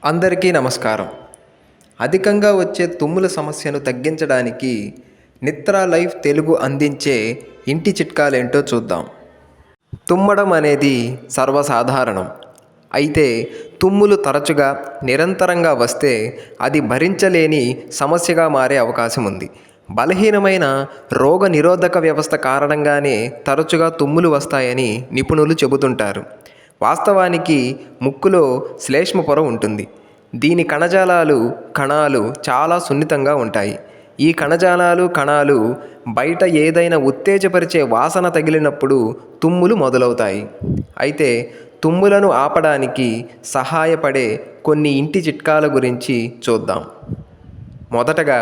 అందరికీ నమస్కారం. అధికంగా వచ్చే తుమ్ముల సమస్యను తగ్గించడానికి నిత్రా లైఫ్ తెలుగు అందించే ఇంటి చిట్కాలేంటో చూద్దాం. తుమ్మడం అనేది సర్వసాధారణం. అయితే తుమ్ములు తరచుగా నిరంతరంగా వస్తే అది భరించలేని సమస్యగా మారే అవకాశం ఉంది. బలహీనమైన రోగ నిరోధక వ్యవస్థ కారణంగానే తరచుగా తుమ్ములు వస్తాయని నిపుణులు చెబుతుంటారు. వాస్తవానికి ముక్కులో శ్లేష్మ పొర ఉంటుంది. దీని కణాలు చాలా సున్నితంగా ఉంటాయి. ఈ కణాలు బయట ఏదైనా ఉత్తేజపరిచే వాసన తగిలినప్పుడు తుమ్ములు మొదలవుతాయి. అయితే తుమ్ములను ఆపడానికి సహాయపడే కొన్ని ఇంటి చిట్కాల గురించి చూద్దాం. మొదటగా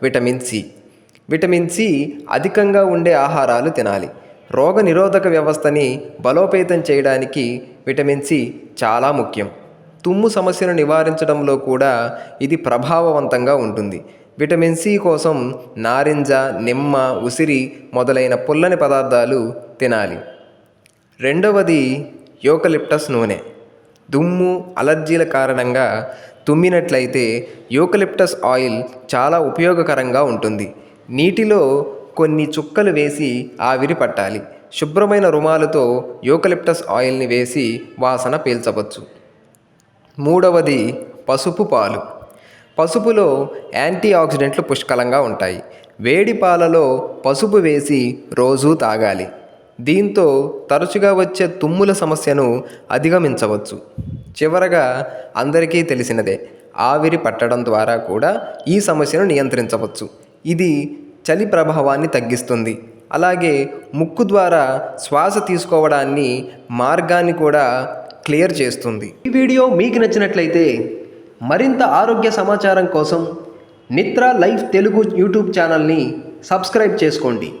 విటమిన్ సి అధికంగా ఉండే ఆహారాలు తినాలి. రోగ నిరోధక వ్యవస్థని బలోపేతం చేయడానికి విటమిన్ సి చాలా ముఖ్యం. తుమ్ము సమస్యను నివారించడంలో కూడా ఇది ప్రభావవంతంగా ఉంటుంది. విటమిన్ సి కోసం నారింజ, నిమ్మ, ఉసిరి మొదలైన పుల్లని పదార్థాలు తినాలి. రెండవది యూకలిప్టస్ నూనె. దుమ్ము, అలర్జీల కారణంగా తుమ్మినట్లయితే యూకలిప్టస్ ఆయిల్ చాలా ఉపయోగకరంగా ఉంటుంది. నీటిలో కొన్ని చుక్కలు వేసి ఆవిరి పట్టాలి. శుభ్రమైన రుమాలుతో యూకలిప్టస్ ఆయిల్ని వేసి వాసన పీల్చవచ్చు. మూడవది పసుపు పాలు. పసుపులో యాంటీ ఆక్సిడెంట్లు పుష్కలంగా ఉంటాయి. వేడి పాలలో పసుపు వేసి రోజూ తాగాలి. దీంతో తరచుగా వచ్చే తుమ్ముల సమస్యను అధిగమించవచ్చు. చివరగా అందరికీ తెలిసినదే, ఆవిరి పట్టడం ద్వారా కూడా ఈ సమస్యను నియంత్రించవచ్చు. ఇది చలి ప్రభావాన్ని తగ్గిస్తుంది. అలాగే ముక్కు ద్వారా శ్వాస తీసుకోవడాన్ని మార్గాన్ని కూడా క్లియర్ చేస్తుంది. ఈ వీడియో మీకు నచ్చినట్లయితే మరింత ఆరోగ్య సమాచారం కోసం నిత్రా లైఫ్ తెలుగు యూట్యూబ్ ఛానల్ని సబ్స్క్రైబ్ చేసుకోండి.